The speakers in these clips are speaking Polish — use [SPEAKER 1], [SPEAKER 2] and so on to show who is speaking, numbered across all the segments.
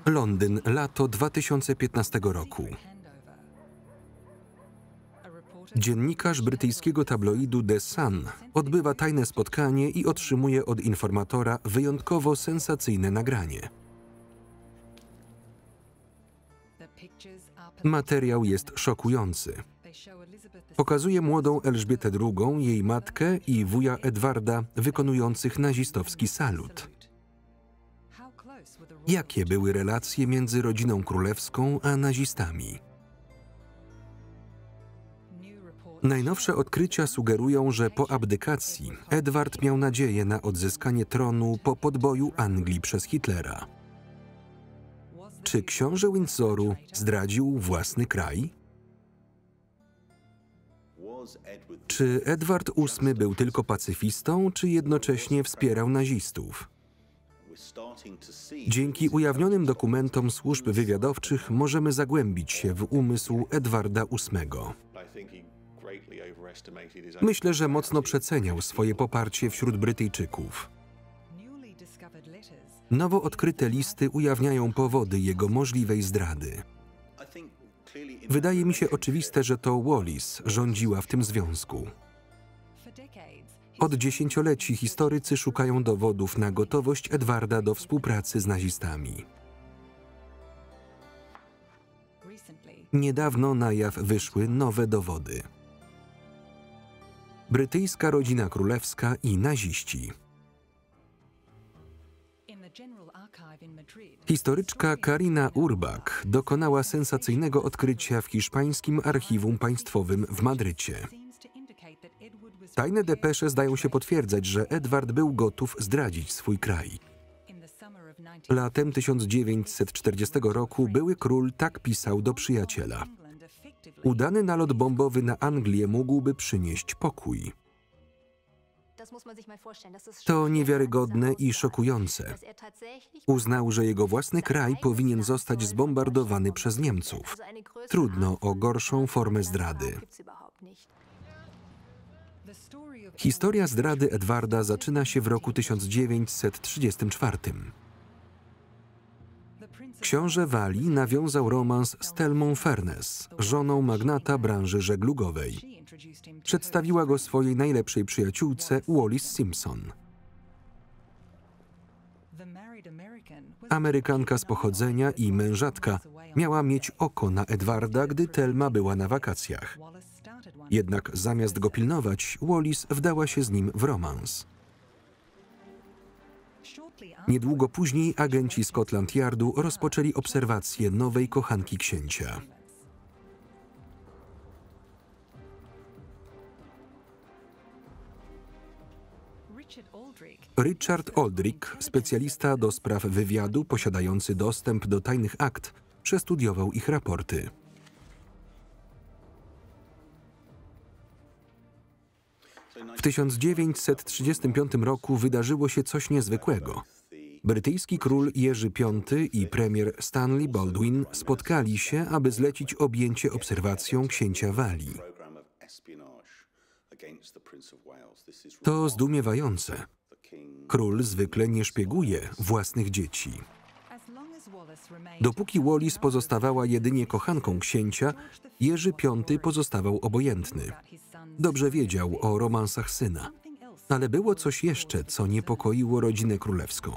[SPEAKER 1] Londyn, lato 2015 roku. Dziennikarz brytyjskiego tabloidu The Sun odbywa tajne spotkanie i otrzymuje od informatora wyjątkowo sensacyjne nagranie. Materiał jest szokujący. Pokazuje młodą Elżbietę II, jej matkę i wuja Edwarda wykonujących nazistowski salut. Jakie były relacje między rodziną królewską a nazistami? Najnowsze odkrycia sugerują, że po abdykacji Edward miał nadzieję na odzyskanie tronu po podboju Anglii przez Hitlera. Czy książę Windsoru zdradził własny kraj? Czy Edward VIII był tylko pacyfistą, czy jednocześnie wspierał nazistów? Dzięki ujawnionym dokumentom służb wywiadowczych możemy zagłębić się w umysł Edwarda VIII. Myślę, że mocno przeceniał swoje poparcie wśród Brytyjczyków. Nowo odkryte listy ujawniają powody jego możliwej zdrady. Wydaje mi się oczywiste, że to Wallis rządziła w tym związku. Od dziesięcioleci historycy szukają dowodów na gotowość Edwarda do współpracy z nazistami. Niedawno na jaw wyszły nowe dowody. Brytyjska rodzina królewska i naziści. Historyczka Karina Urbach dokonała sensacyjnego odkrycia w hiszpańskim archiwum państwowym w Madrycie. Tajne depesze zdają się potwierdzać, że Edward był gotów zdradzić swój kraj. Latem 1940 roku były król tak pisał do przyjaciela. Udany nalot bombowy na Anglię mógłby przynieść pokój. To niewiarygodne i szokujące. Uznał, że jego własny kraj powinien zostać zbombardowany przez Niemców. Trudno o gorszą formę zdrady. Historia zdrady Edwarda zaczyna się w roku 1934. Książę Walii nawiązał romans z Thelmą Furness, żoną magnata branży żeglugowej. Przedstawiła go swojej najlepszej przyjaciółce Wallis Simpson. Amerykanka z pochodzenia i mężatka miała mieć oko na Edwarda, gdy Thelma była na wakacjach. Jednak zamiast go pilnować, Wallis wdała się z nim w romans. Niedługo później agenci Scotland Yardu rozpoczęli obserwację nowej kochanki księcia. Richard Aldrich, specjalista do spraw wywiadu posiadający dostęp do tajnych akt, przestudiował ich raporty. W 1935 roku wydarzyło się coś niezwykłego. Brytyjski król Jerzy V i premier Stanley Baldwin spotkali się, aby zlecić objęcie obserwacją księcia Walii. To zdumiewające. Król zwykle nie szpieguje własnych dzieci. Dopóki Wallis pozostawała jedynie kochanką księcia, Jerzy V pozostawał obojętny. Dobrze wiedział o romansach syna, ale było coś jeszcze, co niepokoiło rodzinę królewską.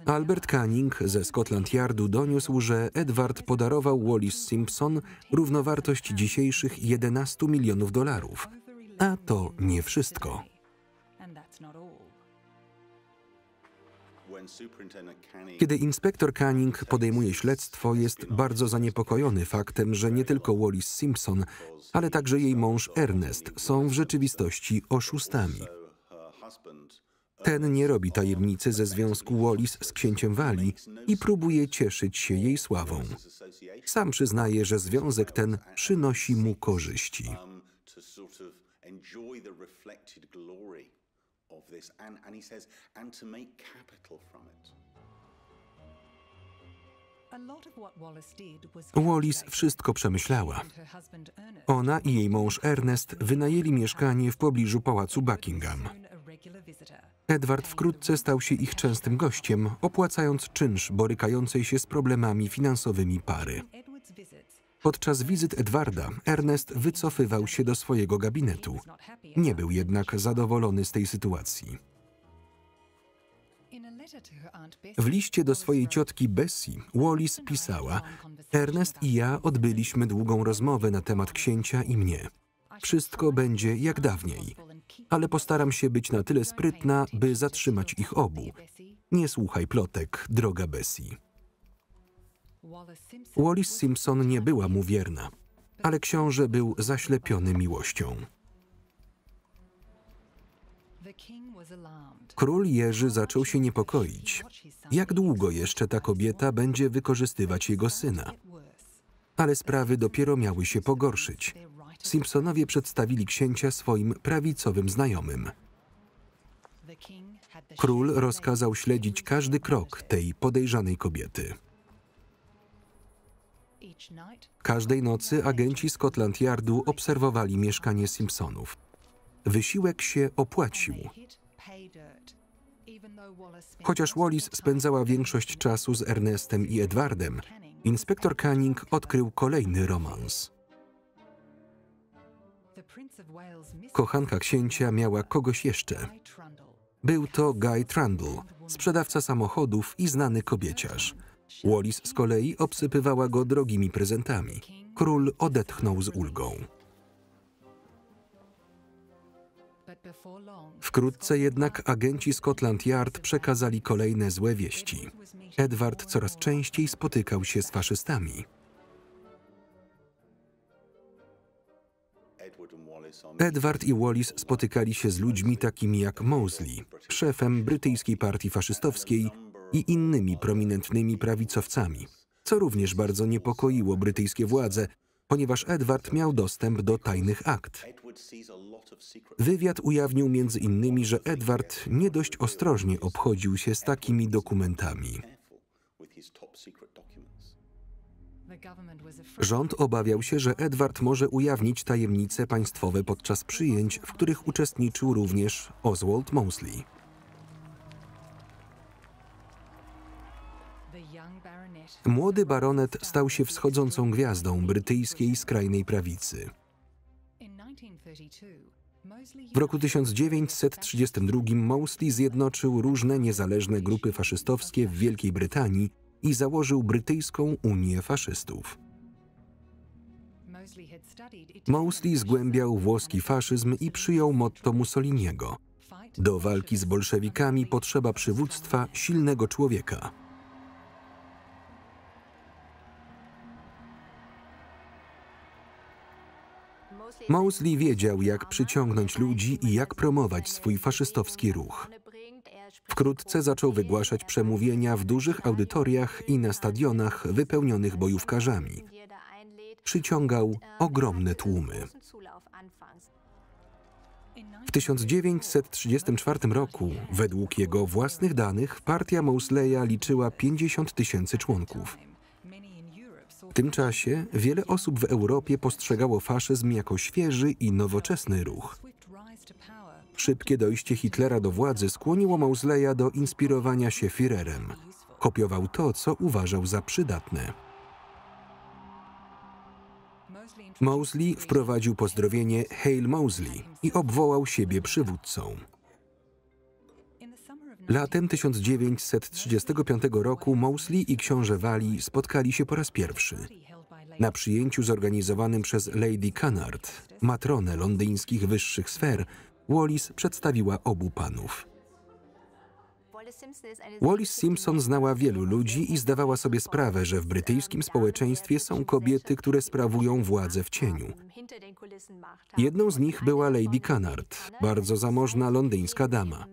[SPEAKER 1] Albert Canning ze Scotland Yardu doniósł, że Edward podarował Wallis Simpson równowartość dzisiejszych 11 milionów dolarów. A to nie wszystko. Kiedy inspektor Canning podejmuje śledztwo, jest bardzo zaniepokojony faktem, że nie tylko Wallis Simpson, ale także jej mąż Ernest są w rzeczywistości oszustami. Ten nie robi tajemnicy ze związku Wallis z księciem Walii i próbuje cieszyć się jej sławą. Sam przyznaje, że związek ten przynosi mu korzyści. Wallis wszystko przemyślała. Ona i jej mąż Ernest wynajęli mieszkanie w pobliżu pałacu Buckingham. Edward wkrótce stał się ich częstym gościem, opłacając czynsz borykającej się z problemami finansowymi pary. Podczas wizyt Edwarda Ernest wycofywał się do swojego gabinetu. Nie był jednak zadowolony z tej sytuacji. W liście do swojej ciotki Bessie Wallis pisała: Ernest i ja odbyliśmy długą rozmowę na temat księcia i mnie. Wszystko będzie jak dawniej, ale postaram się być na tyle sprytna, by zatrzymać ich obu. Nie słuchaj plotek, droga Bessie. Wallis Simpson nie była mu wierna, ale książę był zaślepiony miłością. Król Jerzy zaczął się niepokoić. Jak długo jeszcze ta kobieta będzie wykorzystywać jego syna? Ale sprawy dopiero miały się pogorszyć. Simpsonowie przedstawili księcia swoim prawicowym znajomym. Król rozkazał śledzić każdy krok tej podejrzanej kobiety. Każdej nocy agenci Scotland Yardu obserwowali mieszkanie Simpsonów. Wysiłek się opłacił. Chociaż Wallis spędzała większość czasu z Ernestem i Edwardem, inspektor Canning odkrył kolejny romans. Kochanka księcia miała kogoś jeszcze. Był to Guy Trundle, sprzedawca samochodów i znany kobieciarz. Wallis z kolei obsypywała go drogimi prezentami. Król odetchnął z ulgą. Wkrótce jednak agenci Scotland Yard przekazali kolejne złe wieści. Edward coraz częściej spotykał się z faszystami. Edward i Wallis spotykali się z ludźmi takimi jak Moseley, szefem brytyjskiej partii faszystowskiej, i innymi prominentnymi prawicowcami, co również bardzo niepokoiło brytyjskie władze, ponieważ Edward miał dostęp do tajnych akt. Wywiad ujawnił między innymi, że Edward nie dość ostrożnie obchodził się z takimi dokumentami. Rząd obawiał się, że Edward może ujawnić tajemnice państwowe podczas przyjęć, w których uczestniczył również Oswald Mosley. Młody baronet stał się wschodzącą gwiazdą brytyjskiej skrajnej prawicy. W roku 1932 Mosley zjednoczył różne niezależne grupy faszystowskie w Wielkiej Brytanii i założył Brytyjską Unię Faszystów. Mosley zgłębiał włoski faszyzm i przyjął motto Mussoliniego: do walki z bolszewikami potrzeba przywództwa silnego człowieka. Mosley wiedział, jak przyciągnąć ludzi i jak promować swój faszystowski ruch. Wkrótce zaczął wygłaszać przemówienia w dużych audytoriach i na stadionach wypełnionych bojówkarzami. Przyciągał ogromne tłumy. W 1934 roku, według jego własnych danych, partia Mosleya liczyła 50 000 członków. W tym czasie wiele osób w Europie postrzegało faszyzm jako świeży i nowoczesny ruch. Szybkie dojście Hitlera do władzy skłoniło Mosleya do inspirowania się Führerem. Kopiował to, co uważał za przydatne. Mosley wprowadził pozdrowienie Hail Mosley i obwołał siebie przywódcą. Latem 1935 roku Mosley i książę Walii spotkali się po raz pierwszy. Na przyjęciu zorganizowanym przez Lady Cunard, matronę londyńskich wyższych sfer, Wallis przedstawiła obu panów. Wallis Simpson znała wielu ludzi i zdawała sobie sprawę, że w brytyjskim społeczeństwie są kobiety, które sprawują władzę w cieniu. Jedną z nich była Lady Cunard, bardzo zamożna londyńska dama.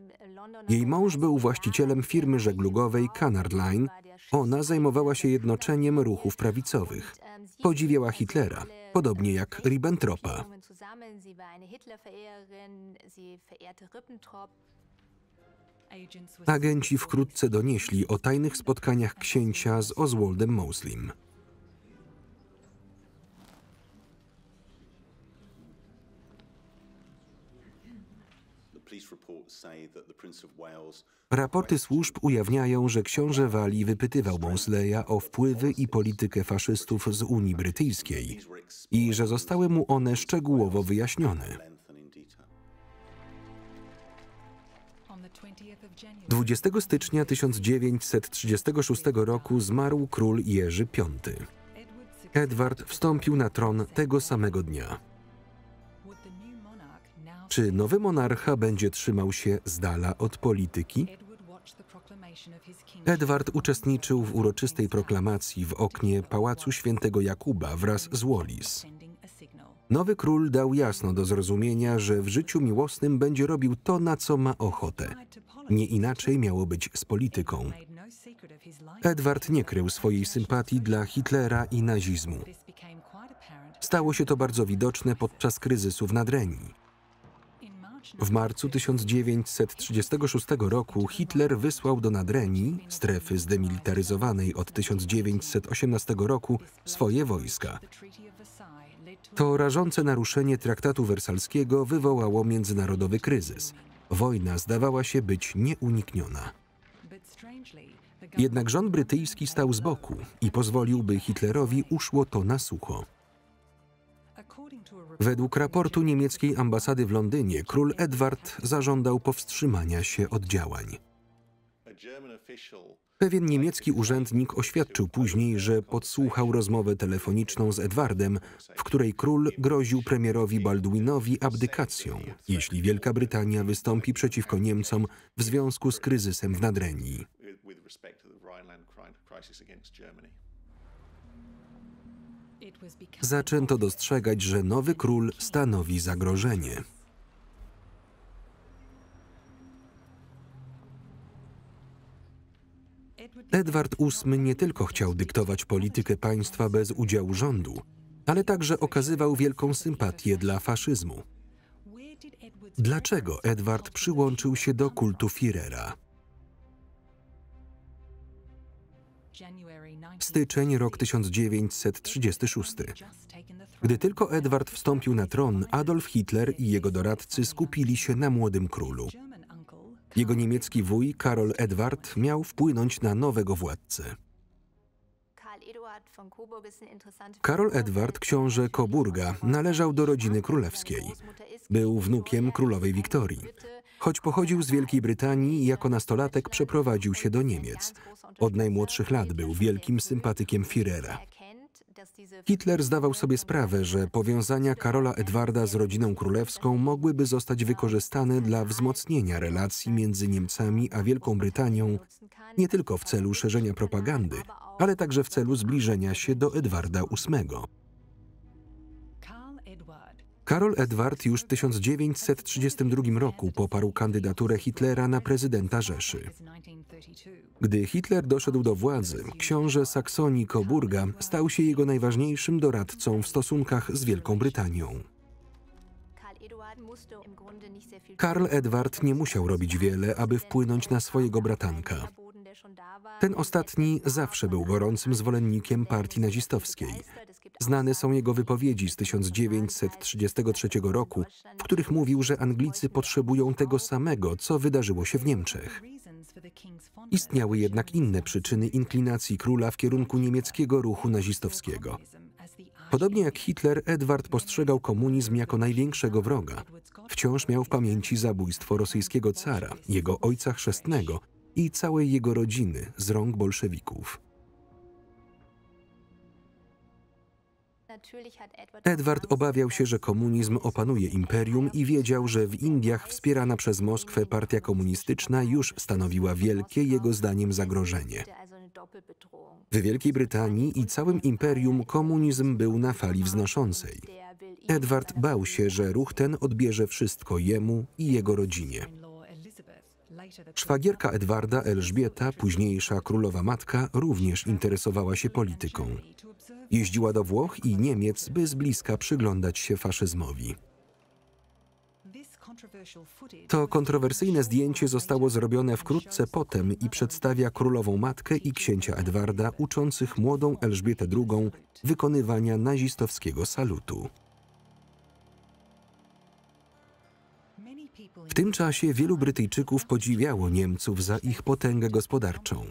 [SPEAKER 1] Jej mąż był właścicielem firmy żeglugowej Cunard Line. Ona zajmowała się jednoczeniem ruchów prawicowych. Podziwiała Hitlera, podobnie jak Ribbentropa. Agenci wkrótce donieśli o tajnych spotkaniach księcia z Oswaldem Mosleym. Raporty służb ujawniają, że książę Walii wypytywał Mosleya o wpływy i politykę faszystów z Unii Brytyjskiej i że zostały mu one szczegółowo wyjaśnione. 20 stycznia 1936 roku zmarł król Jerzy V. Edward wstąpił na tron tego samego dnia. Czy nowy monarcha będzie trzymał się z dala od polityki? Edward uczestniczył w uroczystej proklamacji w oknie Pałacu Świętego Jakuba wraz z Wallis. Nowy król dał jasno do zrozumienia, że w życiu miłosnym będzie robił to, na co ma ochotę. Nie inaczej miało być z polityką. Edward nie krył swojej sympatii dla Hitlera i nazizmu. Stało się to bardzo widoczne podczas kryzysu w Nadrenii. W marcu 1936 roku Hitler wysłał do Nadrenii, strefy zdemilitaryzowanej od 1918 roku, swoje wojska. To rażące naruszenie traktatu wersalskiego wywołało międzynarodowy kryzys. Wojna zdawała się być nieunikniona. Jednak rząd brytyjski stał z boku i pozwolił, by Hitlerowi uszło to na sucho. Według raportu niemieckiej ambasady w Londynie król Edward zażądał powstrzymania się od działań. Pewien niemiecki urzędnik oświadczył później, że podsłuchał rozmowę telefoniczną z Edwardem, w której król groził premierowi Baldwinowi abdykacją, jeśli Wielka Brytania wystąpi przeciwko Niemcom w związku z kryzysem w Nadrenii. Zaczęto dostrzegać, że nowy król stanowi zagrożenie. Edward VIII nie tylko chciał dyktować politykę państwa bez udziału rządu, ale także okazywał wielką sympatię dla faszyzmu. Dlaczego Edward przyłączył się do kultu Führera? Styczeń, rok 1936. Gdy tylko Edward wstąpił na tron, Adolf Hitler i jego doradcy skupili się na młodym królu. Jego niemiecki wuj, Karol Edward, miał wpłynąć na nowego władcę. Karol Edward, książę Coburga, należał do rodziny królewskiej. Był wnukiem królowej Wiktorii. Choć pochodził z Wielkiej Brytanii, jako nastolatek przeprowadził się do Niemiec. Od najmłodszych lat był wielkim sympatykiem Führera. Hitler zdawał sobie sprawę, że powiązania Karola Edwarda z rodziną królewską mogłyby zostać wykorzystane dla wzmocnienia relacji między Niemcami a Wielką Brytanią, nie tylko w celu szerzenia propagandy, ale także w celu zbliżenia się do Edwarda VIII. Karol Edward już w 1932 roku poparł kandydaturę Hitlera na prezydenta Rzeszy. Gdy Hitler doszedł do władzy, książę Saksonii Coburga stał się jego najważniejszym doradcą w stosunkach z Wielką Brytanią. Karl Edward nie musiał robić wiele, aby wpłynąć na swojego bratanka. Ten ostatni zawsze był gorącym zwolennikiem partii nazistowskiej. Znane są jego wypowiedzi z 1933 roku, w których mówił, że Anglicy potrzebują tego samego, co wydarzyło się w Niemczech. Istniały jednak inne przyczyny inklinacji króla w kierunku niemieckiego ruchu nazistowskiego. Podobnie jak Hitler, Edward postrzegał komunizm jako największego wroga. Wciąż miał w pamięci zabójstwo rosyjskiego cara, jego ojca chrzestnego i całej jego rodziny z rąk bolszewików. Edward obawiał się, że komunizm opanuje imperium i wiedział, że w Indiach wspierana przez Moskwę partia komunistyczna już stanowiła wielkie, jego zdaniem, zagrożenie. W Wielkiej Brytanii i całym imperium komunizm był na fali wznoszącej. Edward bał się, że ruch ten odbierze wszystko jemu i jego rodzinie. Szwagierka Edwarda, Elżbieta, późniejsza królowa matka, również interesowała się polityką. Jeździła do Włoch i Niemiec, by z bliska przyglądać się faszyzmowi. To kontrowersyjne zdjęcie zostało zrobione wkrótce potem i przedstawia królową matkę i księcia Edwarda uczących młodą Elżbietę II wykonywania nazistowskiego salutu. W tym czasie wielu Brytyjczyków podziwiało Niemców za ich potęgę gospodarczą.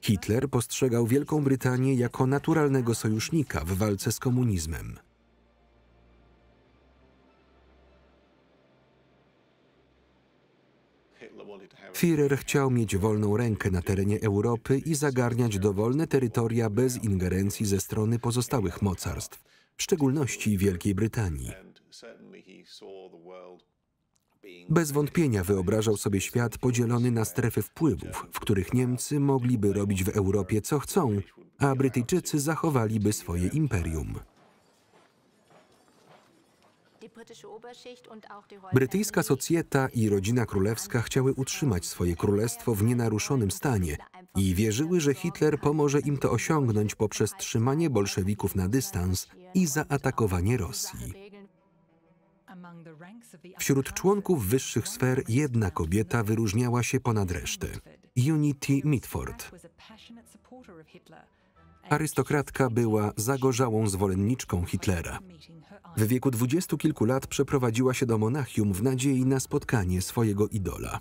[SPEAKER 1] Hitler postrzegał Wielką Brytanię jako naturalnego sojusznika w walce z komunizmem. Führer chciał mieć wolną rękę na terenie Europy i zagarniać dowolne terytoria bez ingerencji ze strony pozostałych mocarstw, w szczególności Wielkiej Brytanii. Bez wątpienia wyobrażał sobie świat podzielony na strefy wpływów, w których Niemcy mogliby robić w Europie co chcą, a Brytyjczycy zachowaliby swoje imperium. Brytyjska socjeta i rodzina królewska chciały utrzymać swoje królestwo w nienaruszonym stanie i wierzyły, że Hitler pomoże im to osiągnąć poprzez trzymanie bolszewików na dystans i zaatakowanie Rosji. Wśród członków wyższych sfer jedna kobieta wyróżniała się ponad resztę – Unity Mitford. Arystokratka była zagorzałą zwolenniczką Hitlera. W wieku 20 kilku lat przeprowadziła się do Monachium w nadziei na spotkanie swojego idola.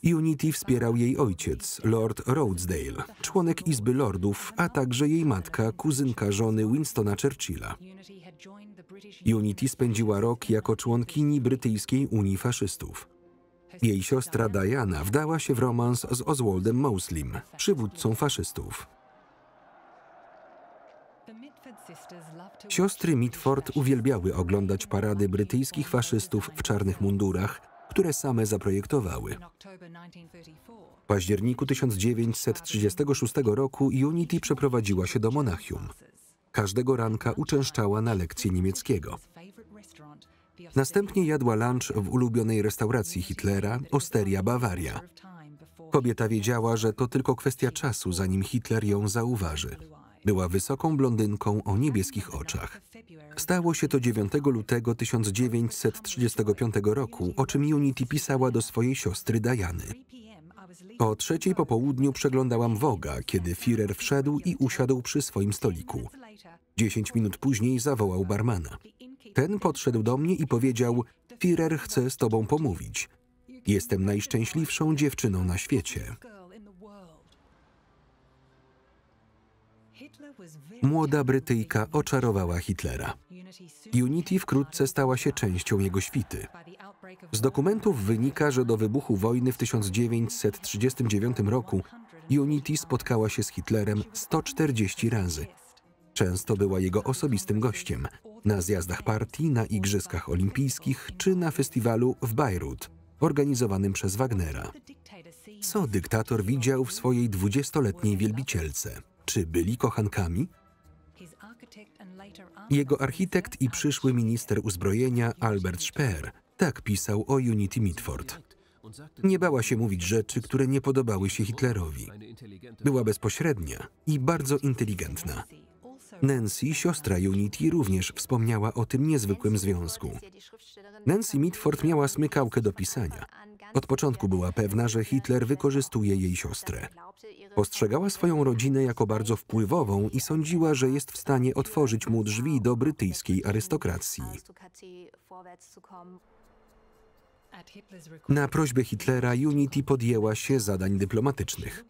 [SPEAKER 1] Unity wspierał jej ojciec, Lord Rochdale, członek Izby Lordów, a także jej matka, kuzynka żony Winstona Churchilla. Unity spędziła rok jako członkini Brytyjskiej Unii Faszystów. Jej siostra Diana wdała się w romans z Oswaldem Mosleym, przywódcą faszystów. Siostry Mitford uwielbiały oglądać parady brytyjskich faszystów w czarnych mundurach, które same zaprojektowały. W październiku 1936 roku Unity przeprowadziła się do Monachium. Każdego ranka uczęszczała na lekcje niemieckiego. Następnie jadła lunch w ulubionej restauracji Hitlera, Osteria Bavaria. Kobieta wiedziała, że to tylko kwestia czasu, zanim Hitler ją zauważy. Była wysoką blondynką o niebieskich oczach. Stało się to 9 lutego 1935 roku, o czym Unity pisała do swojej siostry Diany. O 3:00 po południu przeglądałam Vogue'a, kiedy Führer wszedł i usiadł przy swoim stoliku. 10 minut później zawołał barmana. Ten podszedł do mnie i powiedział: Führer chce z tobą pomówić. Jestem najszczęśliwszą dziewczyną na świecie. Młoda Brytyjka oczarowała Hitlera. Unity wkrótce stała się częścią jego świty. Z dokumentów wynika, że do wybuchu wojny w 1939 roku Unity spotkała się z Hitlerem 140 razy. Często była jego osobistym gościem na zjazdach partii, na Igrzyskach Olimpijskich czy na festiwalu w Bejrut, organizowanym przez Wagnera. Co dyktator widział w swojej 20-letniej wielbicielce? Czy byli kochankami? Jego architekt i przyszły minister uzbrojenia Albert Speer tak pisał o Unity Mitford. Nie bała się mówić rzeczy, które nie podobały się Hitlerowi. Była bezpośrednia i bardzo inteligentna. Nancy, siostra Unity, również wspomniała o tym niezwykłym związku. Nancy Mitford miała smykałkę do pisania. Od początku była pewna, że Hitler wykorzystuje jej siostrę. Postrzegała swoją rodzinę jako bardzo wpływową i sądziła, że jest w stanie otworzyć mu drzwi do brytyjskiej arystokracji. Na prośbę Hitlera Unity podjęła się zadań dyplomatycznych.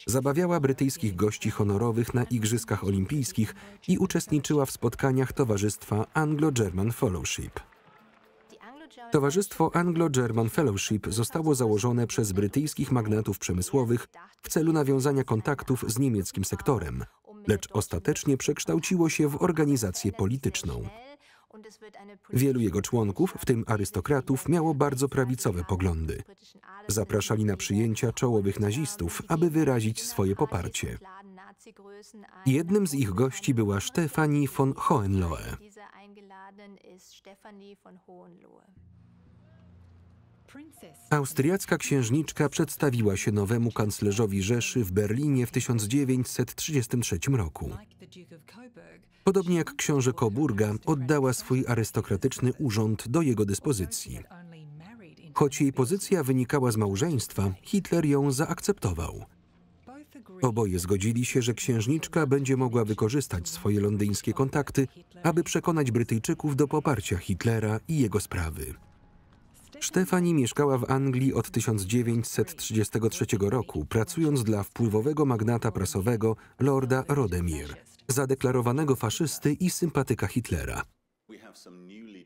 [SPEAKER 1] Zabawiała brytyjskich gości honorowych na Igrzyskach Olimpijskich i uczestniczyła w spotkaniach Towarzystwa Anglo-German Fellowship. Towarzystwo Anglo-German Fellowship zostało założone przez brytyjskich magnatów przemysłowych w celu nawiązania kontaktów z niemieckim sektorem, lecz ostatecznie przekształciło się w organizację polityczną. Wielu jego członków, w tym arystokratów, miało bardzo prawicowe poglądy. Zapraszali na przyjęcia czołowych nazistów, aby wyrazić swoje poparcie. Jednym z ich gości była Stefanie von Hohenlohe. Austriacka księżniczka przedstawiła się nowemu kanclerzowi Rzeszy w Berlinie w 1933 roku. Podobnie jak książę Coburga, oddała swój arystokratyczny urząd do jego dyspozycji. Choć jej pozycja wynikała z małżeństwa, Hitler ją zaakceptował. Oboje zgodzili się, że księżniczka będzie mogła wykorzystać swoje londyńskie kontakty, aby przekonać Brytyjczyków do poparcia Hitlera i jego sprawy. Stephanie mieszkała w Anglii od 1933 roku, pracując dla wpływowego magnata prasowego Lorda Rothermere, zadeklarowanego faszysty i sympatyka Hitlera.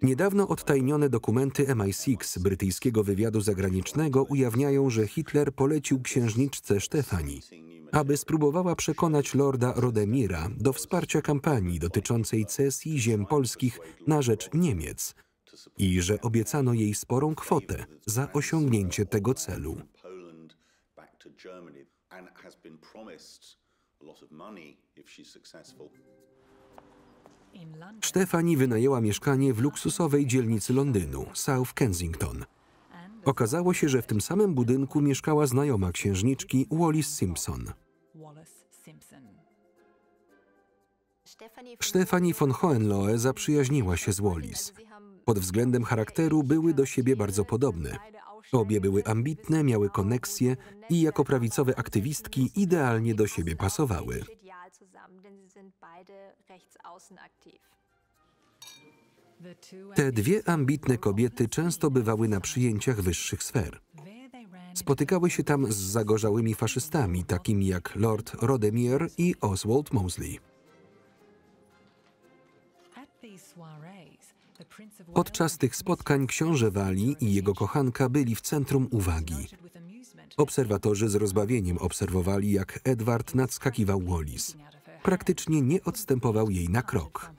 [SPEAKER 1] Niedawno odtajnione dokumenty MI6 brytyjskiego wywiadu zagranicznego ujawniają, że Hitler polecił księżniczce Stephanie, aby spróbowała przekonać Lorda Rothermera do wsparcia kampanii dotyczącej cesji ziem polskich na rzecz Niemiec i że obiecano jej sporą kwotę za osiągnięcie tego celu. Stephanie wynajęła mieszkanie w luksusowej dzielnicy Londynu, South Kensington. Okazało się, że w tym samym budynku mieszkała znajoma księżniczki Wallis Simpson. Stephanie von Hohenlohe zaprzyjaźniła się z Wallis. Pod względem charakteru były do siebie bardzo podobne. Obie były ambitne, miały koneksje i jako prawicowe aktywistki idealnie do siebie pasowały. Te dwie ambitne kobiety często bywały na przyjęciach wyższych sfer. Spotykały się tam z zagorzałymi faszystami, takimi jak Lord Rothermere i Oswald Mosley. Podczas tych spotkań książę Walii i jego kochanka byli w centrum uwagi. Obserwatorzy z rozbawieniem obserwowali, jak Edward nadskakiwał Wallis. Praktycznie nie odstępował jej na krok.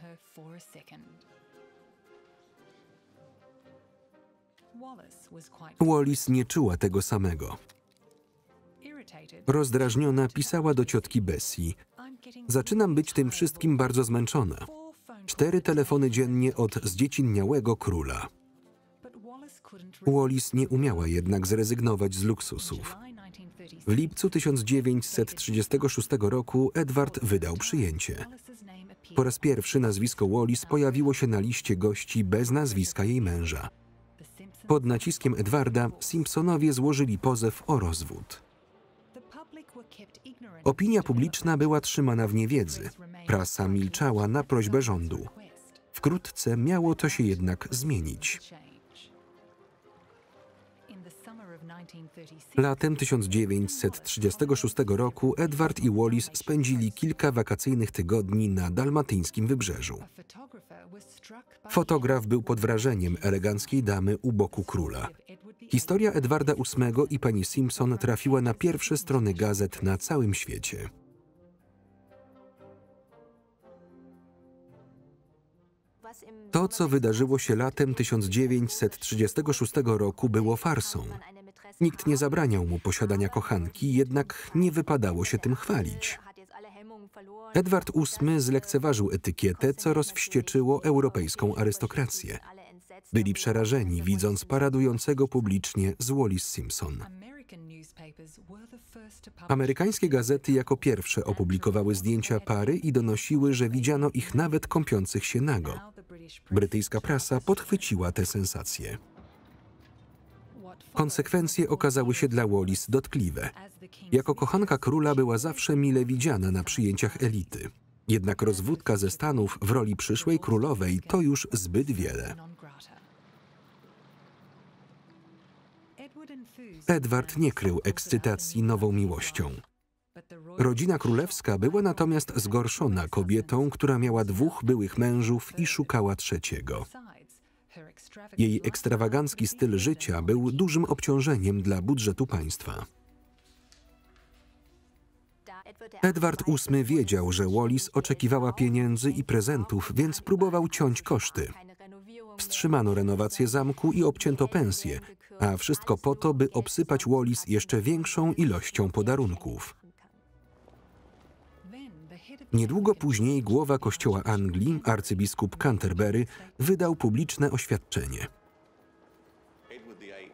[SPEAKER 1] Wallis nie czuła tego samego. Rozdrażniona pisała do ciotki Bessie: zaczynam być tym wszystkim bardzo zmęczona. 4 telefony dziennie od zdziecinniałego króla. Wallis nie umiała jednak zrezygnować z luksusów. W lipcu 1936 roku Edward wydał przyjęcie. Po raz pierwszy nazwisko Wallis pojawiło się na liście gości bez nazwiska jej męża. Pod naciskiem Edwarda Simpsonowie złożyli pozew o rozwód. Opinia publiczna była trzymana w niewiedzy. Prasa milczała na prośbę rządu. Wkrótce miało to się jednak zmienić. Latem 1936 roku Edward i Wallis spędzili kilka wakacyjnych tygodni na dalmatyńskim wybrzeżu. Fotograf był pod wrażeniem eleganckiej damy u boku króla. Historia Edwarda VIII i pani Simpson trafiła na pierwsze strony gazet na całym świecie. To, co wydarzyło się latem 1936 roku, było farsą. Nikt nie zabraniał mu posiadania kochanki, jednak nie wypadało się tym chwalić. Edward VIII zlekceważył etykietę, co rozwścieczyło europejską arystokrację. Byli przerażeni, widząc paradującego publicznie z Wallis Simpson. Amerykańskie gazety jako pierwsze opublikowały zdjęcia pary i donosiły, że widziano ich nawet kąpiących się nago. Brytyjska prasa podchwyciła tę sensację. Konsekwencje okazały się dla Wallis dotkliwe. Jako kochanka króla była zawsze mile widziana na przyjęciach elity. Jednak rozwódka ze Stanów w roli przyszłej królowej to już zbyt wiele. Edward nie krył ekscytacji nową miłością. Rodzina królewska była natomiast zgorszona kobietą, która miała 2 byłych mężów i szukała trzeciego. Jej ekstrawagancki styl życia był dużym obciążeniem dla budżetu państwa. Edward VIII wiedział, że Wallis oczekiwała pieniędzy i prezentów, więc próbował ciąć koszty. Wstrzymano renowację zamku i obcięto pensje, a wszystko po to, by obsypać Wallis jeszcze większą ilością podarunków. Niedługo później głowa kościoła Anglii, arcybiskup Canterbury, wydał publiczne oświadczenie.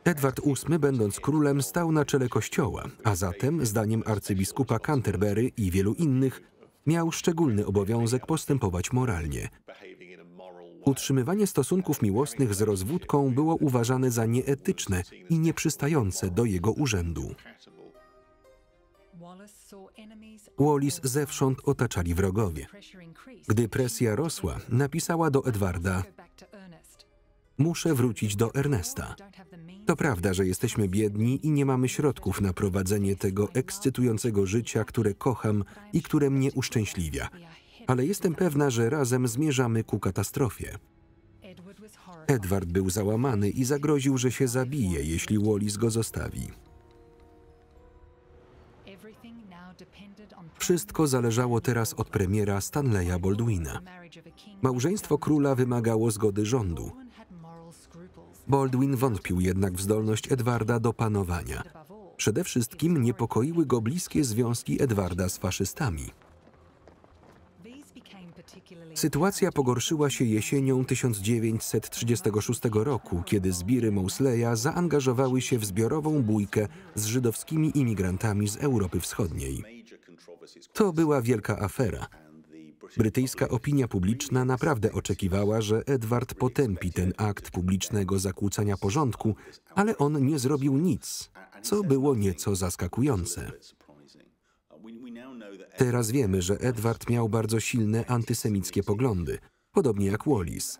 [SPEAKER 1] Edward VIII, będąc królem, stał na czele kościoła, a zatem, zdaniem arcybiskupa Canterbury i wielu innych, miał szczególny obowiązek postępować moralnie. Utrzymywanie stosunków miłosnych z rozwódką było uważane za nieetyczne i nieprzystające do jego urzędu. Wallis zewsząd otaczali wrogowie. Gdy presja rosła, napisała do Edwarda: muszę wrócić do Ernesta. To prawda, że jesteśmy biedni i nie mamy środków na prowadzenie tego ekscytującego życia, które kocham i które mnie uszczęśliwia. Ale jestem pewna, że razem zmierzamy ku katastrofie. Edward był załamany i zagroził, że się zabije, jeśli Wallis go zostawi. Wszystko zależało teraz od premiera Stanleya Baldwina. Małżeństwo króla wymagało zgody rządu. Baldwin wątpił jednak w zdolność Edwarda do panowania. Przede wszystkim niepokoiły go bliskie związki Edwarda z faszystami. Sytuacja pogorszyła się jesienią 1936 roku, kiedy zbiry Mosleya zaangażowały się w zbiorową bójkę z żydowskimi imigrantami z Europy Wschodniej. To była wielka afera. Brytyjska opinia publiczna naprawdę oczekiwała, że Edward potępi ten akt publicznego zakłócania porządku, ale on nie zrobił nic, co było nieco zaskakujące. Teraz wiemy, że Edward miał bardzo silne antysemickie poglądy, podobnie jak Wallis.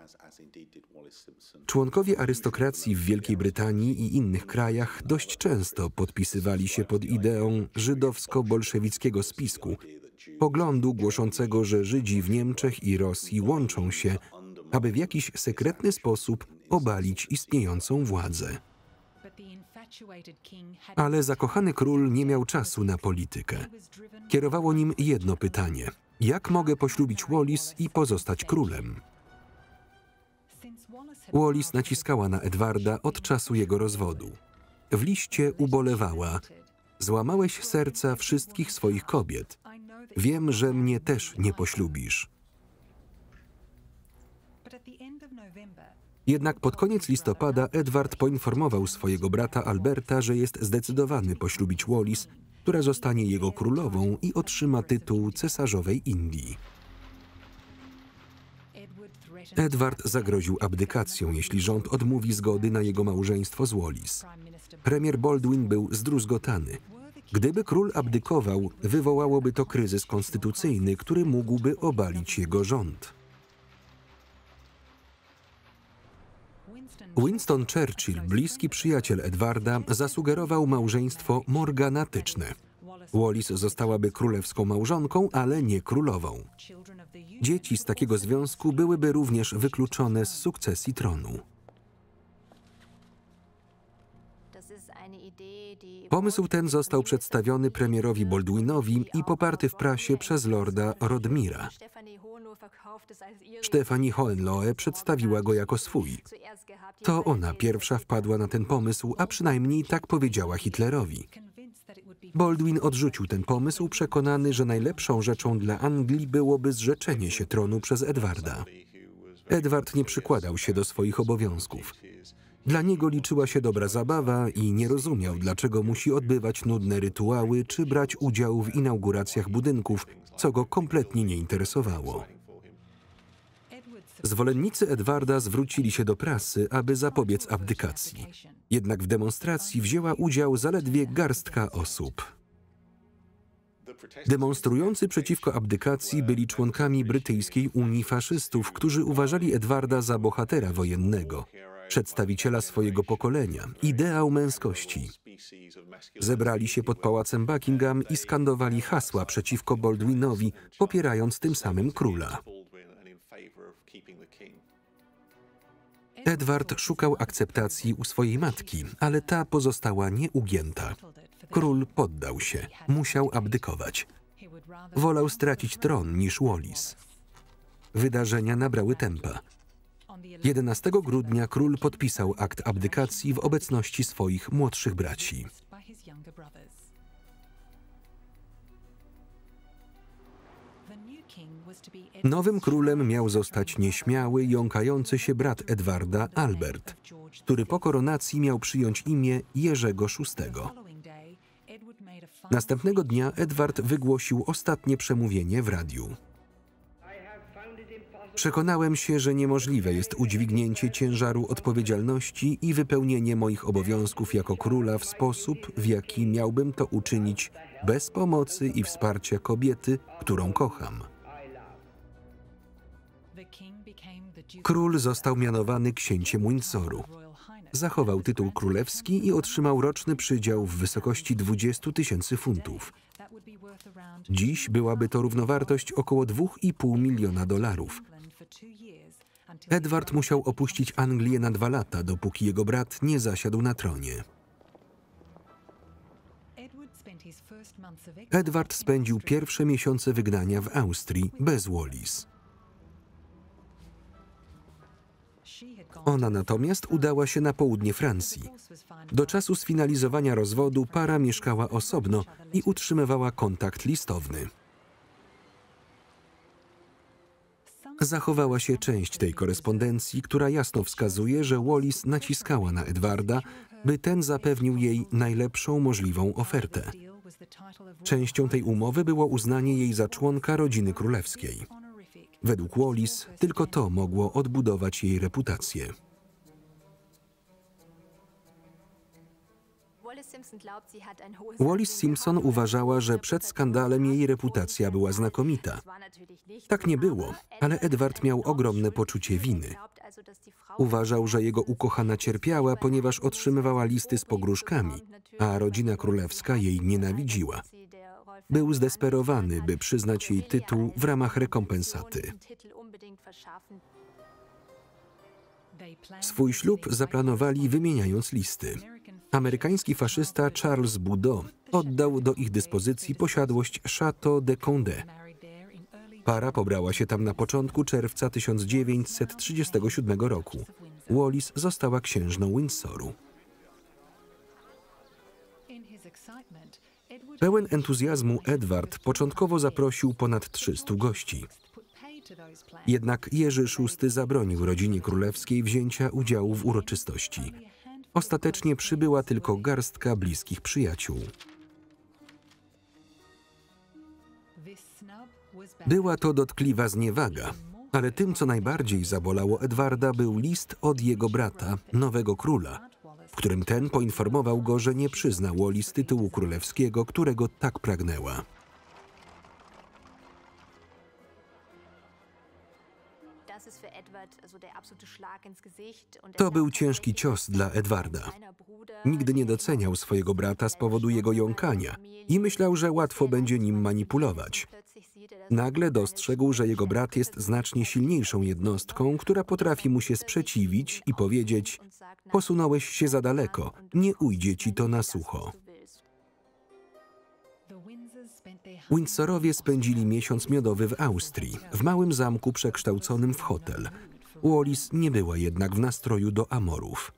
[SPEAKER 1] Członkowie arystokracji w Wielkiej Brytanii i innych krajach dość często podpisywali się pod ideą żydowsko-bolszewickiego spisku, poglądu głoszącego, że Żydzi w Niemczech i Rosji łączą się, aby w jakiś sekretny sposób obalić istniejącą władzę. Ale zakochany król nie miał czasu na politykę. Kierowało nim jedno pytanie: jak mogę poślubić Wallis i pozostać królem? Wallis naciskała na Edwarda od czasu jego rozwodu. W liście ubolewała: złamałeś serca wszystkich swoich kobiet. Wiem, że mnie też nie poślubisz. Jednak pod koniec listopada Edward poinformował swojego brata Alberta, że jest zdecydowany poślubić Wallis, która zostanie jego królową i otrzyma tytuł cesarzowej Indii. Edward zagroził abdykacją, jeśli rząd odmówi zgody na jego małżeństwo z Wallis. Premier Baldwin był zdruzgotany. Gdyby król abdykował, wywołałoby to kryzys konstytucyjny, który mógłby obalić jego rząd. Winston Churchill, bliski przyjaciel Edwarda, zasugerował małżeństwo morganatyczne. Wallis zostałaby królewską małżonką, ale nie królową. Dzieci z takiego związku byłyby również wykluczone z sukcesji tronu. Pomysł ten został przedstawiony premierowi Baldwinowi i poparty w prasie przez lorda Rodmira. Stefanie Hohenlohe przedstawiła go jako swój. To ona pierwsza wpadła na ten pomysł, a przynajmniej tak powiedziała Hitlerowi. Baldwin odrzucił ten pomysł, przekonany, że najlepszą rzeczą dla Anglii byłoby zrzeczenie się tronu przez Edwarda. Edward nie przykładał się do swoich obowiązków. Dla niego liczyła się dobra zabawa i nie rozumiał, dlaczego musi odbywać nudne rytuały czy brać udział w inauguracjach budynków, co go kompletnie nie interesowało. Zwolennicy Edwarda zwrócili się do prasy, aby zapobiec abdykacji. Jednak w demonstracji wzięła udział zaledwie garstka osób. Demonstrujący przeciwko abdykacji byli członkami brytyjskiej Unii Faszystów, którzy uważali Edwarda za bohatera wojennego, przedstawiciela swojego pokolenia, ideał męskości. Zebrali się pod pałacem Buckingham i skandowali hasła przeciwko Baldwinowi, popierając tym samym króla. Edward szukał akceptacji u swojej matki, ale ta pozostała nieugięta. Król poddał się, musiał abdykować. Wolał stracić tron niż Wallis. Wydarzenia nabrały tempa. 11 grudnia król podpisał akt abdykacji w obecności swoich młodszych braci. Nowym królem miał zostać nieśmiały, jąkający się brat Edwarda, Albert, który po koronacji miał przyjąć imię Jerzego VI. Następnego dnia Edward wygłosił ostatnie przemówienie w radiu. Przekonałem się, że niemożliwe jest udźwignięcie ciężaru odpowiedzialności i wypełnienie moich obowiązków jako króla w sposób, w jaki miałbym to uczynić bez pomocy i wsparcia kobiety, którą kocham. Król został mianowany księciem Windsoru. Zachował tytuł królewski i otrzymał roczny przydział w wysokości 20 000 funtów. Dziś byłaby to równowartość około $2,5 miliona. Edward musiał opuścić Anglię na 2 lata, dopóki jego brat nie zasiadł na tronie. Edward spędził pierwsze miesiące wygnania w Austrii bez Wallis. Ona natomiast udała się na południe Francji. Do czasu sfinalizowania rozwodu para mieszkała osobno i utrzymywała kontakt listowny. Zachowała się część tej korespondencji, która jasno wskazuje, że Wallis naciskała na Edwarda, by ten zapewnił jej najlepszą możliwą ofertę. Częścią tej umowy było uznanie jej za członka rodziny królewskiej. Według Wallis tylko to mogło odbudować jej reputację. Wallis Simpson uważała, że przed skandalem jej reputacja była znakomita. Tak nie było, ale Edward miał ogromne poczucie winy. Uważał, że jego ukochana cierpiała, ponieważ otrzymywała listy z pogróżkami, a rodzina królewska jej nienawidziła. Był zdesperowany, by przyznać jej tytuł w ramach rekompensaty. Swój ślub zaplanowali wymieniając listy. Amerykański faszysta Charles Boudot oddał do ich dyspozycji posiadłość Château de Condé. Para pobrała się tam na początku czerwca 1937 roku. Wallis została księżną Windsoru. Pełen entuzjazmu Edward początkowo zaprosił ponad 300 gości. Jednak Jerzy VI zabronił rodzinie królewskiej wzięcia udziału w uroczystości. Ostatecznie przybyła tylko garstka bliskich przyjaciół. Była to dotkliwa zniewaga, ale tym, co najbardziej zabolało Edwarda, był list od jego brata, nowego króla, w którym ten poinformował go, że nie przyzna Wallis tytułu królewskiego, którego tak pragnęła. To był ciężki cios dla Edwarda. Nigdy nie doceniał swojego brata z powodu jego jąkania i myślał, że łatwo będzie nim manipulować. Nagle dostrzegł, że jego brat jest znacznie silniejszą jednostką, która potrafi mu się sprzeciwić i powiedzieć: posunąłeś się za daleko, nie ujdzie ci to na sucho. Windsorowie spędzili miesiąc miodowy w Austrii, w małym zamku przekształconym w hotel. Wallis nie była jednak w nastroju do amorów.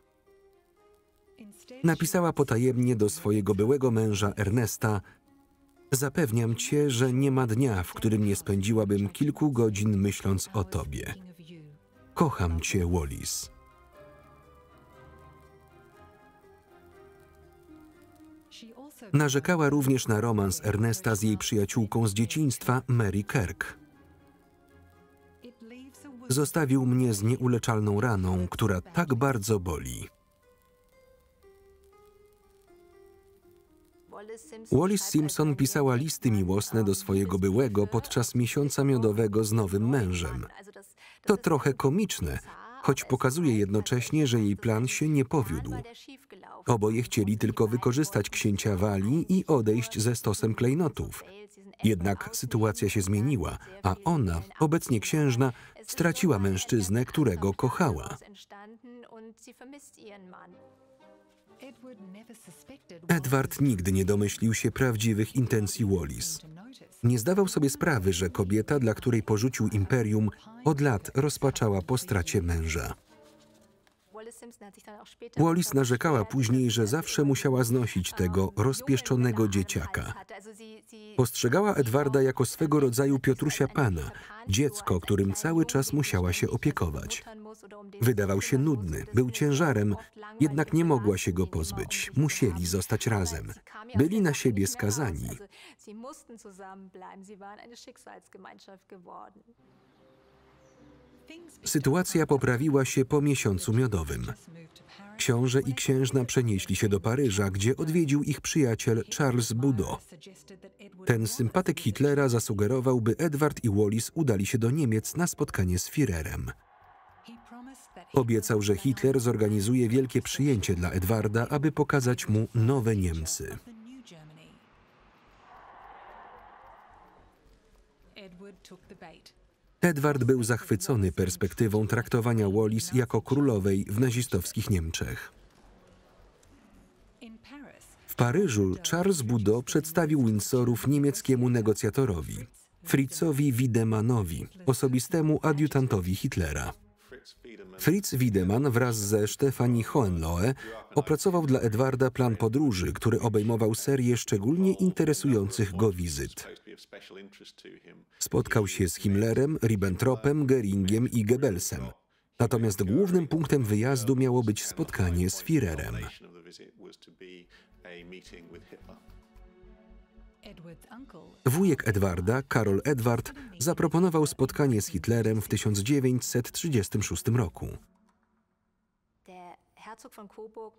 [SPEAKER 1] Napisała potajemnie do swojego byłego męża Ernesta: zapewniam cię, że nie ma dnia, w którym nie spędziłabym kilku godzin myśląc o tobie. Kocham cię, Wallis. Narzekała również na romans Ernesta z jej przyjaciółką z dzieciństwa, Mary Kirk. Zostawił mnie z nieuleczalną raną, która tak bardzo boli. Wallis Simpson pisała listy miłosne do swojego byłego podczas miesiąca miodowego z nowym mężem. To trochę komiczne, choć pokazuje jednocześnie, że jej plan się nie powiódł. Oboje chcieli tylko wykorzystać księcia Walii i odejść ze stosem klejnotów. Jednak sytuacja się zmieniła, a ona, obecnie księżna, straciła mężczyznę, którego kochała. Edward nigdy nie domyślił się prawdziwych intencji Wallis. Nie zdawał sobie sprawy, że kobieta, dla której porzucił imperium, od lat rozpaczała po stracie męża. Wallis narzekała później, że zawsze musiała znosić tego rozpieszczonego dzieciaka. Postrzegała Edwarda jako swego rodzaju Piotrusia Pana, dziecko, którym cały czas musiała się opiekować. Wydawał się nudny, był ciężarem, jednak nie mogła się go pozbyć. Musieli zostać razem. Byli na siebie skazani. Sytuacja poprawiła się po miesiącu miodowym. Książę i księżna przenieśli się do Paryża, gdzie odwiedził ich przyjaciel Charles Budeau. Ten sympatyk Hitlera zasugerował, by Edward i Wallis udali się do Niemiec na spotkanie z Führerem. Obiecał, że Hitler zorganizuje wielkie przyjęcie dla Edwarda, aby pokazać mu nowe Niemcy. Edward był zachwycony perspektywą traktowania Wallis jako królowej w nazistowskich Niemczech. W Paryżu Charles Budeau przedstawił Windsorów niemieckiemu negocjatorowi, Fritzowi Wiedemannowi, osobistemu adiutantowi Hitlera. Fritz Wiedemann wraz ze Stefanie Hohenlohe opracował dla Edwarda plan podróży, który obejmował serię szczególnie interesujących go wizyt. Spotkał się z Himmlerem, Ribbentropem, Göringiem i Goebbelsem. Natomiast głównym punktem wyjazdu miało być spotkanie z Führerem. Wujek Edwarda, Karol Edward, zaproponował spotkanie z Hitlerem w 1936 roku.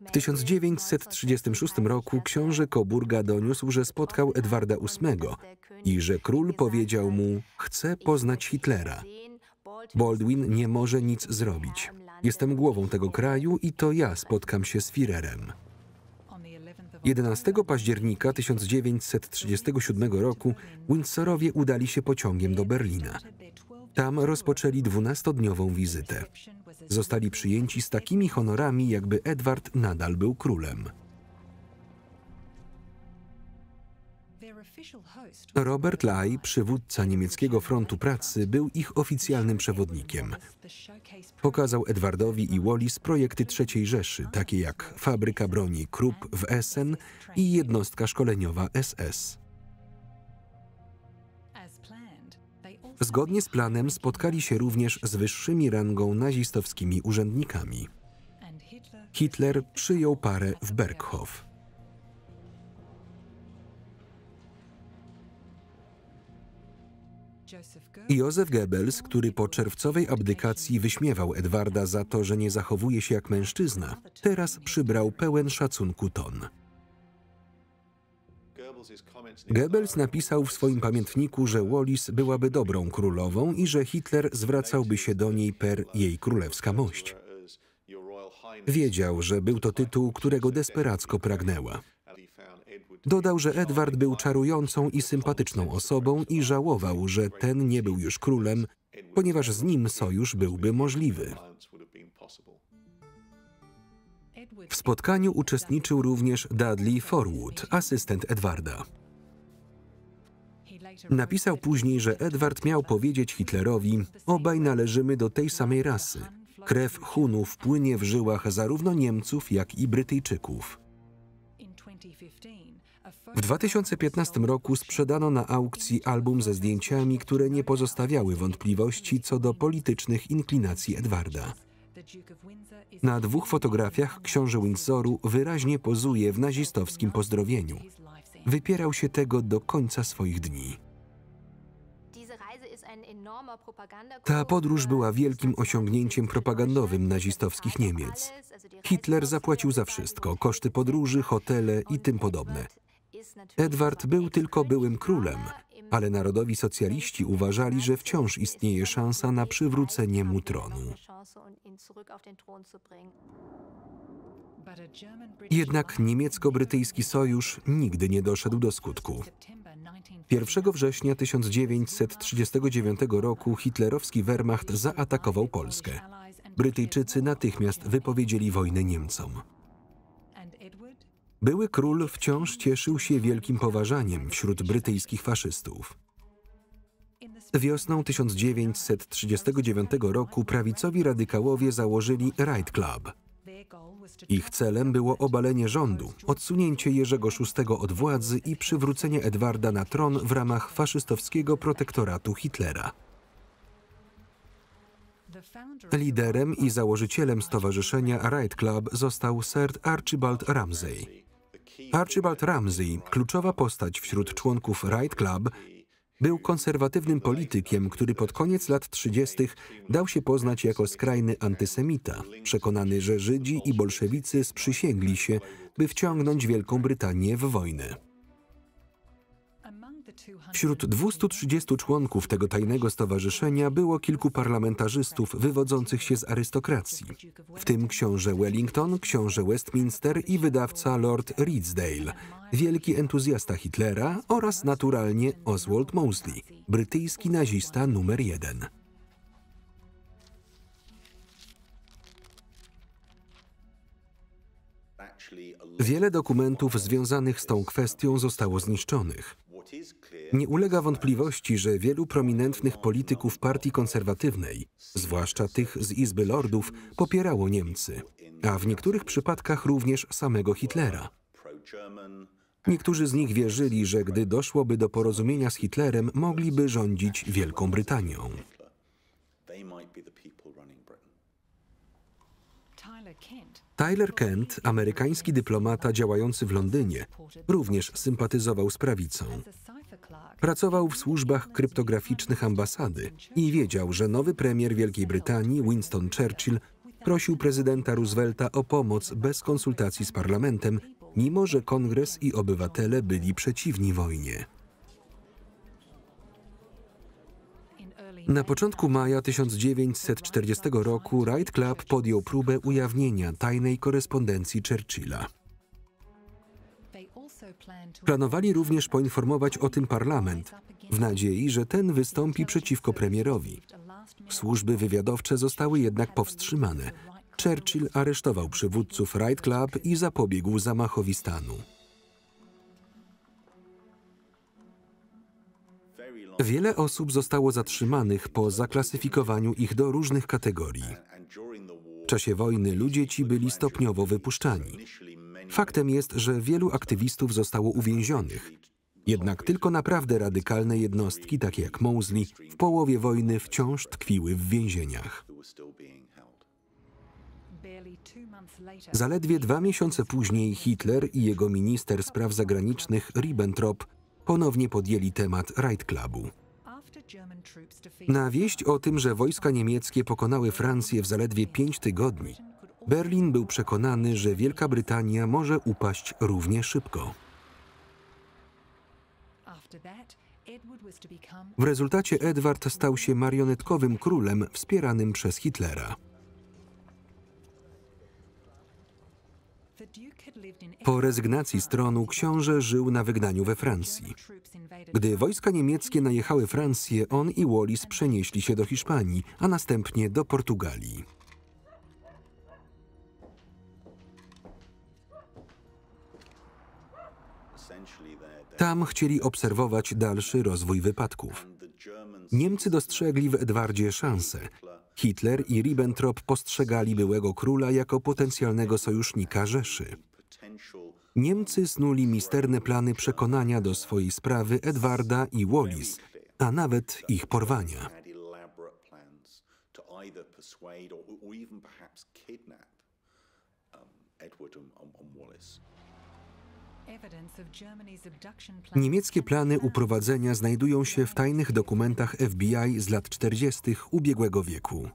[SPEAKER 1] W 1936 roku książę Coburga doniósł, że spotkał Edwarda VIII i że król powiedział mu: „Chcę poznać Hitlera. Baldwin nie może nic zrobić. Jestem głową tego kraju i to ja spotkam się z Führerem”. 11 października 1937 roku Windsorowie udali się pociągiem do Berlina. Tam rozpoczęli 12-dniową wizytę. Zostali przyjęci z takimi honorami, jakby Edward nadal był królem. Robert Ley, przywódca niemieckiego frontu pracy, był ich oficjalnym przewodnikiem. Pokazał Edwardowi i Wallis projekty III Rzeszy, takie jak fabryka broni Krupp w Essen i jednostka szkoleniowa SS. Zgodnie z planem spotkali się również z wyższymi rangą nazistowskimi urzędnikami. Hitler przyjął parę w Berghof. Józef Goebbels, który po czerwcowej abdykacji wyśmiewał Edwarda za to, że nie zachowuje się jak mężczyzna, teraz przybrał pełen szacunku ton. Goebbels napisał w swoim pamiętniku, że Wallis byłaby dobrą królową i że Hitler zwracałby się do niej per jej królewska mość. Wiedział, że był to tytuł, którego desperacko pragnęła. Dodał, że Edward był czarującą i sympatyczną osobą i żałował, że ten nie był już królem, ponieważ z nim sojusz byłby możliwy. W spotkaniu uczestniczył również Dudley Forwood, asystent Edwarda. Napisał później, że Edward miał powiedzieć Hitlerowi: „Obaj należymy do tej samej rasy. Krew Hunów płynie w żyłach zarówno Niemców, jak i Brytyjczyków”. W 2015 roku sprzedano na aukcji album ze zdjęciami, które nie pozostawiały wątpliwości co do politycznych inklinacji Edwarda. Na 2 fotografiach książę Windsoru wyraźnie pozuje w nazistowskim pozdrowieniu. Wypierał się tego do końca swoich dni. Ta podróż była wielkim osiągnięciem propagandowym nazistowskich Niemiec. Hitler zapłacił za wszystko, koszty podróży, hotele i tym podobne. Edward był tylko byłym królem, ale narodowi socjaliści uważali, że wciąż istnieje szansa na przywrócenie mu tronu. Jednak niemiecko-brytyjski sojusz nigdy nie doszedł do skutku. 1 września 1939 roku hitlerowski Wehrmacht zaatakował Polskę. Brytyjczycy natychmiast wypowiedzieli wojnę Niemcom. Były król wciąż cieszył się wielkim poważaniem wśród brytyjskich faszystów. Wiosną 1939 roku prawicowi radykałowie założyli Right Club. Ich celem było obalenie rządu, odsunięcie Jerzego VI od władzy i przywrócenie Edwarda na tron w ramach faszystowskiego protektoratu Hitlera. Liderem i założycielem stowarzyszenia Right Club został Sir Archibald Ramsay. Archibald Ramsay, kluczowa postać wśród członków Right Club, Był konserwatywnym politykiem, który pod koniec lat 30. dał się poznać jako skrajny antysemita, przekonany, że Żydzi i bolszewicy sprzysięgli się, by wciągnąć Wielką Brytanię w wojnę. Wśród 230 członków tego tajnego stowarzyszenia było kilku parlamentarzystów wywodzących się z arystokracji, w tym książę Wellington, książę Westminster i wydawca Lord Ridsdale, wielki entuzjasta Hitlera oraz naturalnie Oswald Mosley, brytyjski nazista numer 1. Wiele dokumentów związanych z tą kwestią zostało zniszczonych. Nie ulega wątpliwości, że wielu prominentnych polityków partii konserwatywnej, zwłaszcza tych z Izby Lordów, popierało Niemcy, a w niektórych przypadkach również samego Hitlera. Niektórzy z nich wierzyli, że gdy doszłoby do porozumienia z Hitlerem, mogliby rządzić Wielką Brytanią. Tyler Kent, amerykański dyplomata działający w Londynie, również sympatyzował z prawicą. Pracował w służbach kryptograficznych ambasady i wiedział, że nowy premier Wielkiej Brytanii, Winston Churchill, prosił prezydenta Roosevelta o pomoc bez konsultacji z parlamentem, mimo że kongres i obywatele byli przeciwni wojnie. Na początku maja 1940 roku Right Club podjął próbę ujawnienia tajnej korespondencji Churchilla. Planowali również poinformować o tym parlament, w nadziei, że ten wystąpi przeciwko premierowi. Służby wywiadowcze zostały jednak powstrzymane. Churchill aresztował przywódców Right Club i zapobiegł zamachowi stanu. Wiele osób zostało zatrzymanych po zaklasyfikowaniu ich do różnych kategorii. W czasie wojny ludzie ci byli stopniowo wypuszczani. Faktem jest, że wielu aktywistów zostało uwięzionych. Jednak tylko naprawdę radykalne jednostki, takie jak Mosley, w połowie wojny wciąż tkwiły w więzieniach. Zaledwie 2 miesiące później Hitler i jego minister spraw zagranicznych Ribbentrop ponownie podjęli temat Right Clubu. Na wieść o tym, że wojska niemieckie pokonały Francję w zaledwie 5 tygodni, Berlin był przekonany, że Wielka Brytania może upaść równie szybko. W rezultacie Edward stał się marionetkowym królem wspieranym przez Hitlera. Po rezygnacji z tronu książę żył na wygnaniu we Francji. Gdy wojska niemieckie najechały Francję, on i Wallis przenieśli się do Hiszpanii, a następnie do Portugalii. Tam chcieli obserwować dalszy rozwój wypadków. Niemcy dostrzegli w Edwardzie szansę. Hitler i Ribbentrop postrzegali byłego króla jako potencjalnego sojusznika Rzeszy. Niemcy snuli misterne plany przekonania do swojej sprawy Edwarda i Wallis, a nawet ich porwania. Niemieckie plany uprowadzenia znajdują się w tajnych dokumentach FBI z lat 40. ubiegłego wieku.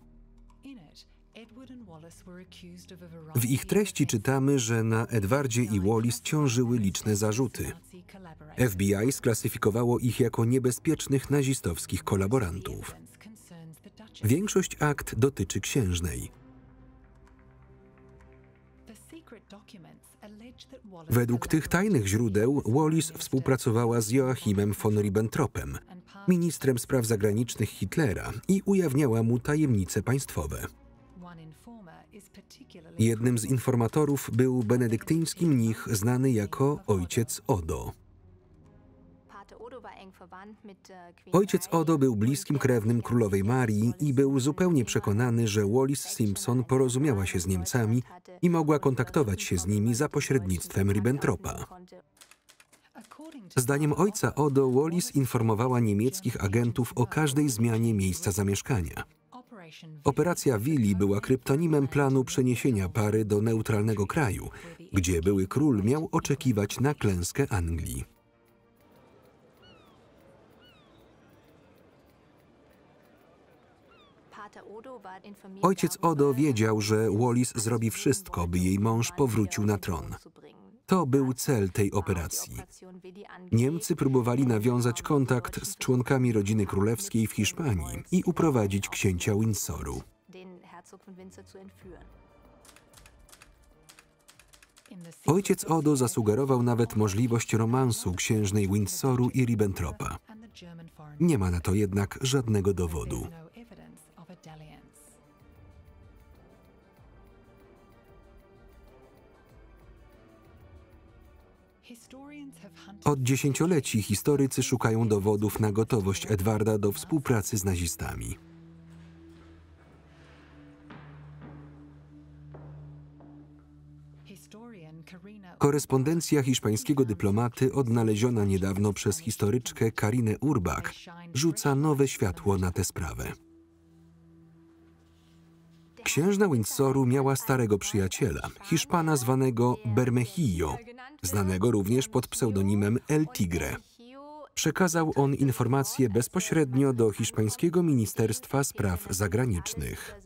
[SPEAKER 1] W ich treści czytamy, że na Edwardzie i Wallis ciążyły liczne zarzuty. FBI sklasyfikowało ich jako niebezpiecznych nazistowskich kolaborantów. Większość akt dotyczy księżnej. Według tych tajnych źródeł Wallis współpracowała z Joachimem von Ribbentropem, ministrem spraw zagranicznych Hitlera, i ujawniała mu tajemnice państwowe. Jednym z informatorów był benedyktyński mnich znany jako ojciec Odo. Ojciec Odo był bliskim krewnym królowej Marii i był zupełnie przekonany, że Wallis Simpson porozumiała się z Niemcami i mogła kontaktować się z nimi za pośrednictwem Ribbentropa. Zdaniem ojca Odo, Wallis informowała niemieckich agentów o każdej zmianie miejsca zamieszkania. Operacja Willi była kryptonimem planu przeniesienia pary do neutralnego kraju, gdzie były król miał oczekiwać na klęskę Anglii. Ojciec Odo wiedział, że Wallis zrobi wszystko, by jej mąż powrócił na tron. To był cel tej operacji. Niemcy próbowali nawiązać kontakt z członkami rodziny królewskiej w Hiszpanii i uprowadzić księcia Windsoru. Ojciec Odo zasugerował nawet możliwość romansu księżnej Windsoru i Ribbentropa. Nie ma na to jednak żadnego dowodu. Od dziesięcioleci historycy szukają dowodów na gotowość Edwarda do współpracy z nazistami. Korespondencja hiszpańskiego dyplomaty odnaleziona niedawno przez historyczkę Karinę Urbach rzuca nowe światło na tę sprawę. Księżna Windsoru miała starego przyjaciela, Hiszpana zwanego Bermejillo, znanego również pod pseudonimem El Tigre. Przekazał on informacje bezpośrednio do hiszpańskiego Ministerstwa Spraw Zagranicznych.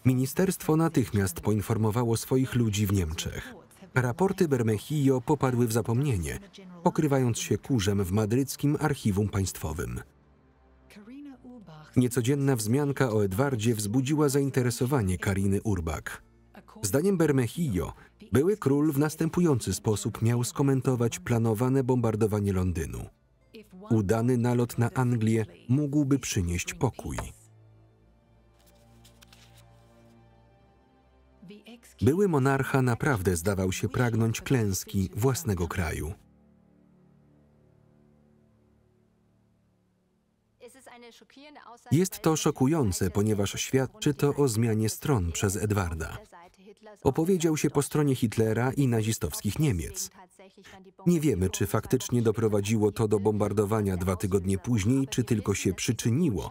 [SPEAKER 1] Ministerstwo natychmiast poinformowało swoich ludzi w Niemczech. Raporty Bermejillo popadły w zapomnienie, pokrywając się kurzem w madryckim archiwum państwowym. Niecodzienna wzmianka o Edwardzie wzbudziła zainteresowanie Kariny Urbach. Zdaniem Bermejillo, były król w następujący sposób miał skomentować planowane bombardowanie Londynu. Udany nalot na Anglię mógłby przynieść pokój. Były monarcha naprawdę zdawał się pragnąć klęski własnego kraju. Jest to szokujące, ponieważ świadczy to o zmianie stron przez Edwarda. Opowiedział się po stronie Hitlera i nazistowskich Niemiec. Nie wiemy, czy faktycznie doprowadziło to do bombardowania 2 tygodnie później, czy tylko się przyczyniło,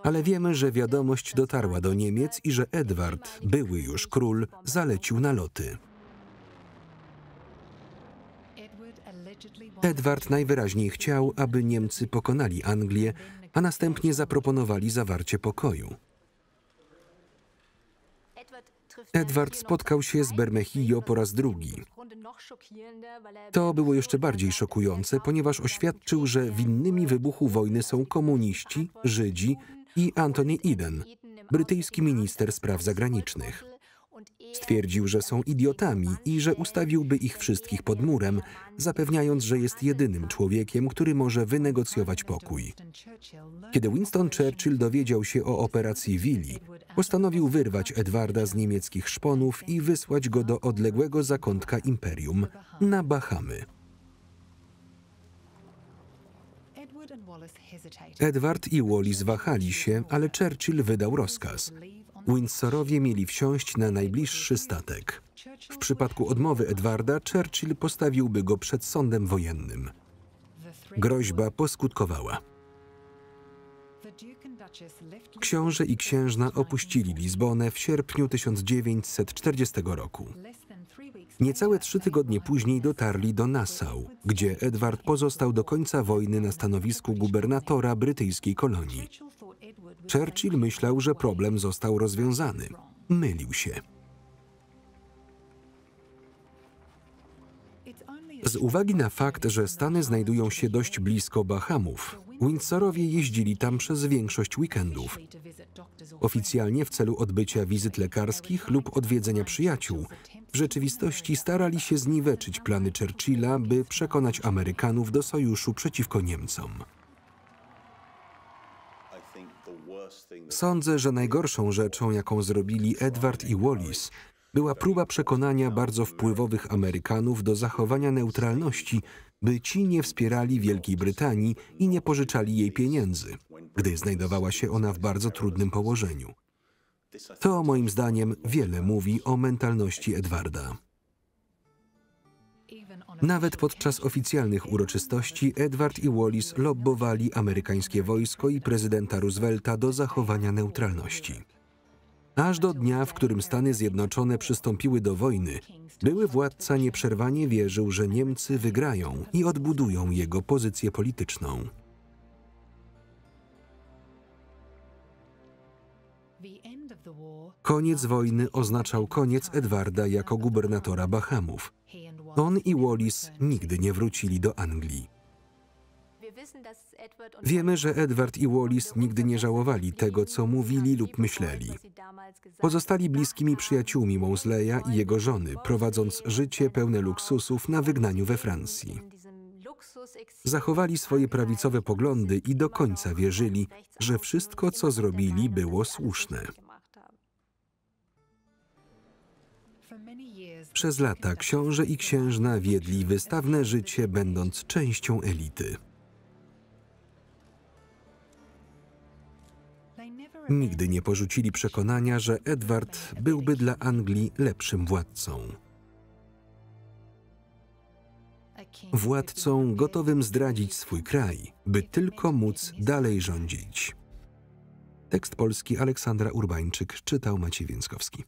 [SPEAKER 1] ale wiemy, że wiadomość dotarła do Niemiec i że Edward, były już król, zalecił naloty. Edward najwyraźniej chciał, aby Niemcy pokonali Anglię, a następnie zaproponowali zawarcie pokoju. Edward spotkał się z Bermejillo po raz drugi. To było jeszcze bardziej szokujące, ponieważ oświadczył, że winnymi wybuchu wojny są komuniści, Żydzi i Anthony Eden, brytyjski minister spraw zagranicznych. Stwierdził, że są idiotami i że ustawiłby ich wszystkich pod murem, zapewniając, że jest jedynym człowiekiem, który może wynegocjować pokój. Kiedy Winston Churchill dowiedział się o operacji Willi, postanowił wyrwać Edwarda z niemieckich szponów i wysłać go do odległego zakątka imperium, na Bahamy. Edward i Wallis wahali się, ale Churchill wydał rozkaz. Windsorowie mieli wsiąść na najbliższy statek. W przypadku odmowy Edwarda, Churchill postawiłby go przed sądem wojennym. Groźba poskutkowała. Książę i księżna opuścili Lizbonę w sierpniu 1940 roku. Niecałe 3 tygodnie później dotarli do Nassau, gdzie Edward pozostał do końca wojny na stanowisku gubernatora brytyjskiej kolonii. Churchill myślał, że problem został rozwiązany. Mylił się. Z uwagi na fakt, że Stany znajdują się dość blisko Bahamów, Windsorowie jeździli tam przez większość weekendów. Oficjalnie w celu odbycia wizyt lekarskich lub odwiedzenia przyjaciół, w rzeczywistości starali się zniweczyć plany Churchilla, by przekonać Amerykanów do sojuszu przeciwko Niemcom. Sądzę, że najgorszą rzeczą, jaką zrobili Edward i Wallis, była próba przekonania bardzo wpływowych Amerykanów do zachowania neutralności, by ci nie wspierali Wielkiej Brytanii i nie pożyczali jej pieniędzy, gdy znajdowała się ona w bardzo trudnym położeniu. To, moim zdaniem, wiele mówi o mentalności Edwarda. Nawet podczas oficjalnych uroczystości Edward i Wallis lobbowali amerykańskie wojsko i prezydenta Roosevelta do zachowania neutralności. Aż do dnia, w którym Stany Zjednoczone przystąpiły do wojny, były władca nieprzerwanie wierzył, że Niemcy wygrają i odbudują jego pozycję polityczną. Koniec wojny oznaczał koniec Edwarda jako gubernatora Bahamów. On i Wallis nigdy nie wrócili do Anglii. Wiemy, że Edward i Wallis nigdy nie żałowali tego, co mówili lub myśleli. Pozostali bliskimi przyjaciółmi Mosleya i jego żony, prowadząc życie pełne luksusów na wygnaniu we Francji. Zachowali swoje prawicowe poglądy i do końca wierzyli, że wszystko, co zrobili, było słuszne. Przez lata książę i księżna wiedli wystawne życie, będąc częścią elity. Nigdy nie porzucili przekonania, że Edward byłby dla Anglii lepszym władcą. Władcą gotowym zdradzić swój kraj, by tylko móc dalej rządzić. Tekst polski Aleksandra Urbańczyk czytał Maciej Więckowski.